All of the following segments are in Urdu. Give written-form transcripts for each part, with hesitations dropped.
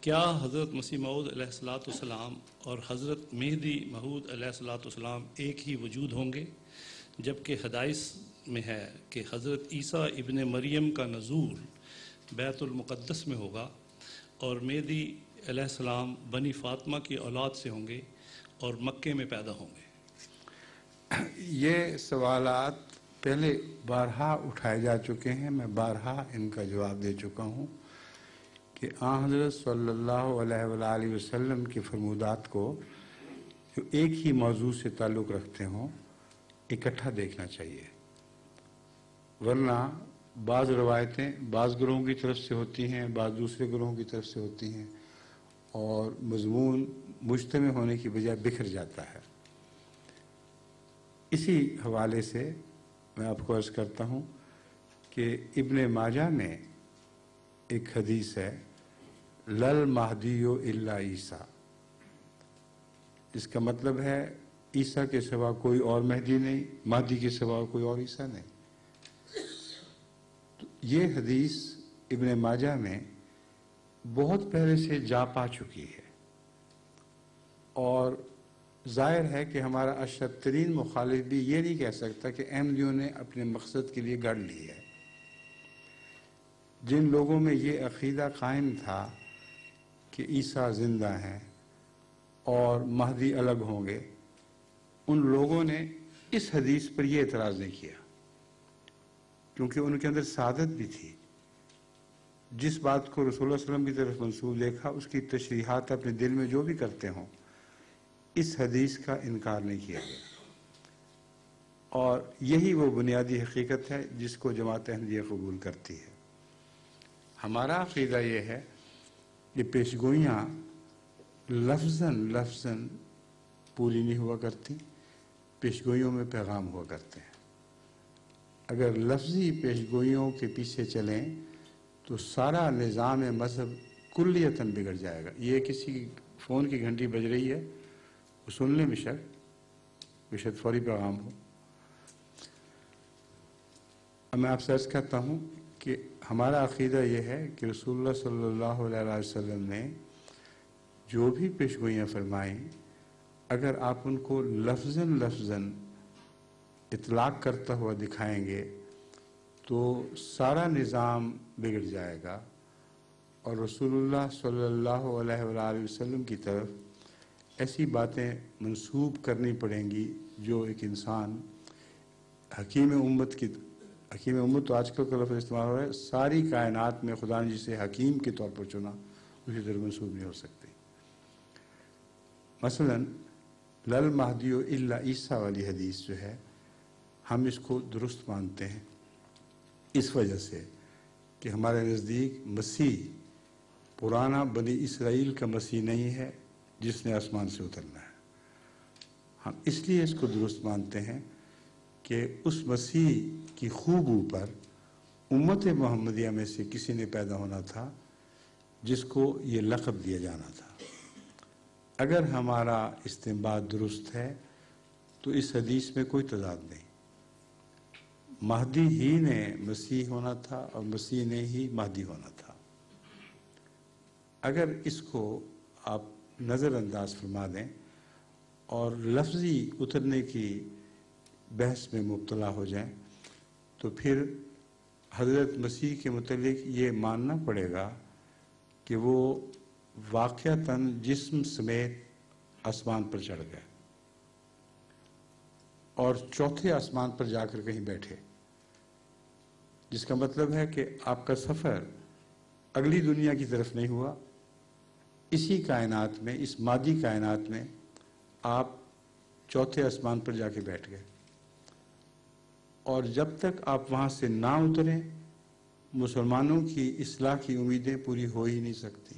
کیا حضرت مسیح موعود علیہ الصلوۃ والسلام اور حضرت مہدی موعود علیہ الصلوۃ والسلام ایک ہی وجود ہوں گے؟ جبکہ حدائث میں ہے کہ حضرت عیسیٰ ابن مریم کا نزول بیت المقدس میں ہوگا اور مہدی علیہ السلام بنی فاطمہ کی اولاد سے ہوں گے اور مکے میں پیدا ہوں گے۔ یہ سوالات پہلے بارہا اٹھائے جا چکے ہیں، میں بارہا ان کا جواب دے چکا ہوں کہ آن حضرت صلی اللہ علیہ وآلہ وسلم کے فرمودات کو جو ایک ہی موضوع سے تعلق رکھتے ہوں اکٹھا دیکھنا چاہیے، ورنہ بعض روایتیں بعض گروہوں کی طرف سے ہوتی ہیں، بعض دوسرے گروہوں کی طرف سے ہوتی ہیں اور مضمون مجتمع ہونے کی بجائے بکھر جاتا ہے۔ اسی حوالے سے میں آپ کو عرض کرتا ہوں کہ ابن ماجہ میں ایک حدیث ہے لل مہدی الا عیسیٰ، جس کا مطلب ہے عیسیٰ کے سوا کوئی اور مہدی نہیں، مہدی کے سوا کوئی اور عیسیٰ نہیں۔ تو یہ حدیث ابن ماجہ میں بہت پہلے سے جا پا چکی ہے اور ظاہر ہے کہ ہمارا اشد ترین مخالف بھی یہ نہیں کہہ سکتا کہ احمدیوں نے اپنے مقصد کے لیے گڑھ لی ہے۔ جن لوگوں میں یہ عقیدہ قائم تھا کہ عیسیٰ زندہ ہیں اور مہدی الگ ہوں گے، ان لوگوں نے اس حدیث پر یہ اعتراض نہیں کیا کیونکہ ان کے اندر سعادت بھی تھی۔ جس بات کو رسول اللہ صلی اللہ علیہ وسلم کی طرف منسوب دیکھا اس کی تشریحات اپنے دل میں جو بھی کرتے ہوں، اس حدیث کا انکار نہیں کیا گیا، اور یہی وہ بنیادی حقیقت ہے جس کو جماعت احمدیہ قبول کرتی ہے۔ ہمارا عقیدہ یہ ہے کہ پیشگوئیاں لفظاً پوری نہیں ہوا کرتی، پیشگوئیوں میں پیغام ہوا کرتے ہیں۔ اگر لفظی پیشگوئیوں کے پیچھے چلیں تو سارا نظام مذہب کلیتاً بگڑ جائے گا۔ یہ کسی فون کی گھنٹی بج رہی ہے، وہ سن لیں بشد فوری پیغام ہو۔ اب میں آپ سے عرض کرتا ہوں کہ ہمارا عقیدہ یہ ہے کہ رسول اللہ صلی اللہ علیہ وسلم نے جو بھی پیشگوئیاں فرمائیں، اگر آپ ان کو لفظاً اطلاق کرتا ہوا دکھائیں گے تو سارا نظام بگڑ جائے گا اور رسول اللہ صلی اللہ علیہ وآلہ وسلم کی طرف ایسی باتیں منسوب کرنی پڑیں گی جو ایک انسان حکیم امت تو آج کل کا لفظ استعمال ہو رہا ہے، ساری کائنات میں خدا نے جسے حکیم کے طور پر چنا اسی طرح منسوب نہیں ہو سکتی۔ مثلا لل مہدی الا عیسیٰ والی حدیث جو ہے، ہم اس کو درست مانتے ہیں اس وجہ سے کہ ہمارے نزدیک مسیح پرانا بنی اسرائیل کا مسیح نہیں ہے جس نے آسمان سے اترنا ہے۔ ہم اس لیے اس کو درست مانتے ہیں کہ اس مسیح کی خوبو پر امت محمدیہ میں سے کسی نے پیدا ہونا تھا جس کو یہ لقب دیا جانا تھا۔ اگر ہمارا استنباط درست ہے تو اس حدیث میں کوئی تضاد نہیں، مہدی ہی نے مسیح ہونا تھا اور مسیح نے ہی مہدی ہونا تھا۔ اگر اس کو آپ نظر انداز فرما دیں اور لفظی اترنے کی بحث میں مبتلا ہو جائیں تو پھر حضرت مسیح کے متعلق یہ ماننا پڑے گا کہ وہ واقعتاً جسم سمیت آسمان پر چڑھ گئے اور چوتھے آسمان پر جا کر کہیں بیٹھے، جس کا مطلب ہے کہ آپ کا سفر اگلی دنیا کی طرف نہیں ہوا، اسی کائنات میں، اس مادی کائنات میں آپ چوتھے آسمان پر جا کے بیٹھ گئے، اور جب تک آپ وہاں سے نہ اتریں مسلمانوں کی اصلاح کی امیدیں پوری ہو ہی نہیں سکتی۔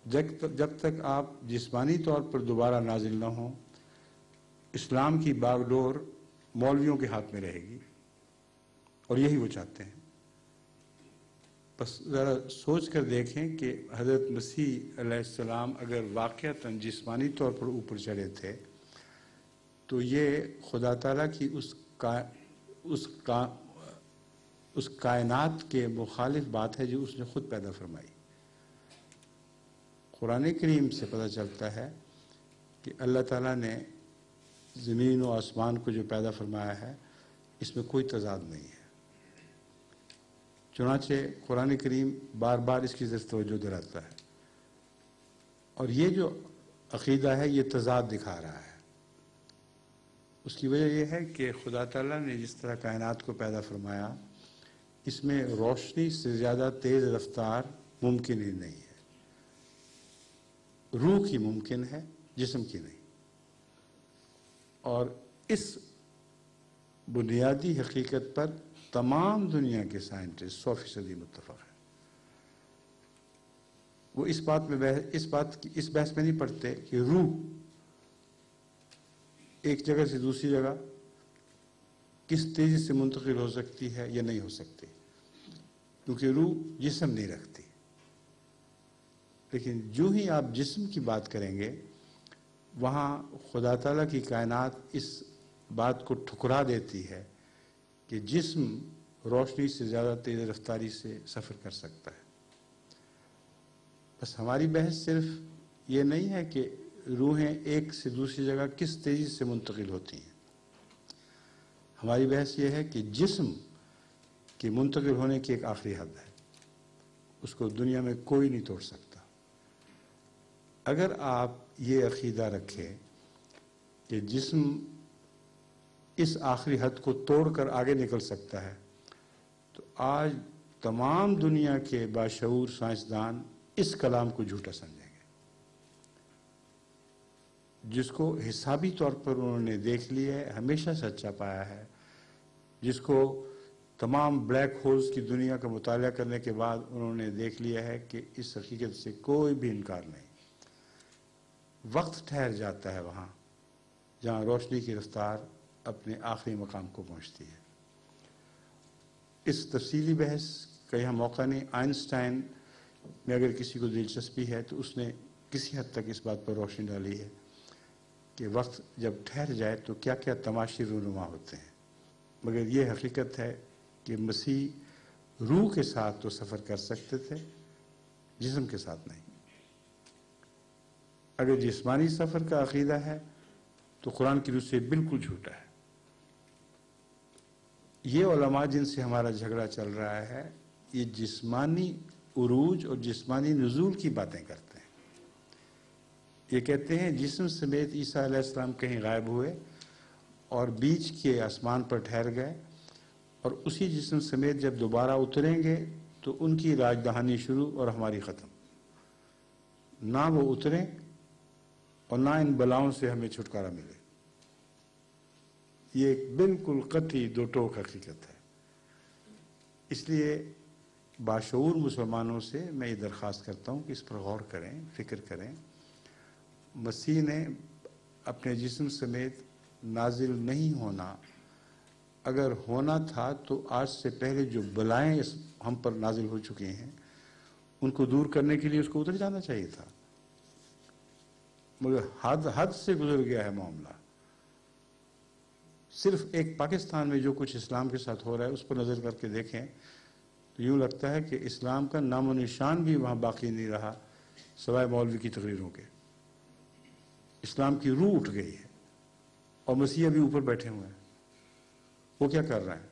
جب تک آپ جسمانی طور پر دوبارہ نازل نہ ہوں، اسلام کی باغ ڈور مولویوں کے ہاتھ میں رہے گی، اور یہی وہ چاہتے ہیں۔ بس ذرا سوچ کر دیکھیں کہ حضرت مسیح علیہ السلام اگر واقعتاً جسمانی طور پر اوپر چڑھے تھے تو یہ خدا تعالیٰ کی اس کائنات کے مخالف بات ہے جو اس نے خود پیدا فرمائی۔ قرآن کریم سے پتہ چلتا ہے کہ اللہ تعالیٰ نے زمین و آسمان کو جو پیدا فرمایا ہے اس میں کوئی تضاد نہیں ہے۔ چنانچہ قرآن کریم بار بار اس کی توجہ دلاتا ہے، اور یہ جو عقیدہ ہے یہ تضاد دکھا رہا ہے۔ اس کی وجہ یہ ہے کہ خدا تعالیٰ نے جس طرح کائنات کو پیدا فرمایا اس میں روشنی سے زیادہ تیز رفتار ممکن ہی نہیں ہے۔ روح کی ممکن ہے، جسم کی نہیں۔ اور اس بنیادی حقیقت پر تمام دنیا کے سائنٹسٹ 100% متفق ہیں۔ وہ اس بحث میں نہیں پڑھتے کہ روح ایک جگہ سے دوسری جگہ کس تیزی سے منتقل ہو سکتی ہے یا نہیں ہو سکتی، کیونکہ روح جسم نہیں رکھتی۔ لیکن جو ہی آپ جسم کی بات کریں گے وہاں خدا تعالیٰ کی کائنات اس بات کو ٹھکرا دیتی ہے کہ جسم روشنی سے زیادہ تیز رفتاری سے سفر کر سکتا ہے۔ بس ہماری بحث صرف یہ نہیں ہے کہ روحیں ایک سے دوسری جگہ کس تیزی سے منتقل ہوتی ہیں، ہماری بحث یہ ہے کہ جسم کی منتقل ہونے کی ایک آخری حد ہے، اس کو دنیا میں کوئی نہیں توڑ سکتا۔ اگر آپ یہ عقیدہ رکھیں کہ جسم اس آخری حد کو توڑ کر آگے نکل سکتا ہے تو آج تمام دنیا کے باشعور سائنسدان اس کلام کو جھوٹا سمجھیں گے، جس کو حسابی طور پر انہوں نے دیکھ لیا ہے، ہمیشہ سچا پایا ہے، جس کو تمام بلیک ہولز کی دنیا کا مطالعہ کرنے کے بعد انہوں نے دیکھ لیا ہے کہ اس حقیقت سے کوئی بھی انکار نہیں۔ وقت ٹھہر جاتا ہے وہاں جہاں روشنی کی رفتار اپنے آخری مقام کو پہنچتی ہے۔ اس تفصیلی بحث کا یہاں موقع نہیں۔ آئنسٹائن میں اگر کسی کو دلچسپی ہے تو اس نے کسی حد تک اس بات پر روشنی ڈالی ہے کہ وقت جب ٹھہر جائے تو کیا کیا تماشے رونما ہوتے ہیں، مگر یہ حقیقت ہے کہ مسیح روح کے ساتھ تو سفر کر سکتے تھے، جسم کے ساتھ نہیں۔ اگر جسمانی سفر کا عقیدہ ہے تو قرآن کی روح سے بالکل جھوٹا ہے۔ یہ علماء جن سے ہمارا جھگڑا چل رہا ہے یہ جسمانی عروج اور جسمانی نزول کی باتیں کرتے ہیں۔ یہ کہتے ہیں جسم سمیت عیسیٰ علیہ السلام کہیں غائب ہوئے اور بیچ کے آسمان پر ٹھہر گئے، اور اسی جسم سمیت جب دوبارہ اتریں گے تو ان کی راج دہانی شروع اور ہماری ختم۔ نہ وہ اتریں اور نہ ان بلاؤں سے ہمیں چھٹکارا ملے۔ یہ ایک بالکل قطعی دو ٹوک حقیقت ہے۔ اس لیے باشعور مسلمانوں سے میں یہ درخواست کرتا ہوں کہ اس پر غور کریں، فکر کریں۔ مسیح نے اپنے جسم سمیت نازل نہیں ہونا، اگر ہونا تھا تو آج سے پہلے جو بلائیں ہم پر نازل ہو چکی ہیں ان کو دور کرنے کے لیے اس کو اتر جانا چاہیے تھا، مگر حد سے گزر گیا ہے معاملہ۔ صرف ایک پاکستان میں جو کچھ اسلام کے ساتھ ہو رہا ہے اس پر نظر کر کے دیکھیں تو یوں لگتا ہے کہ اسلام کا نام و نشان بھی وہاں باقی نہیں رہا سوائے مولوی کی تقریروں کے۔ اسلام کی روح اٹھ گئی ہے اور مسیح ابھی اوپر بیٹھے ہوئے ہیں۔ وہ کیا کر رہے ہیں؟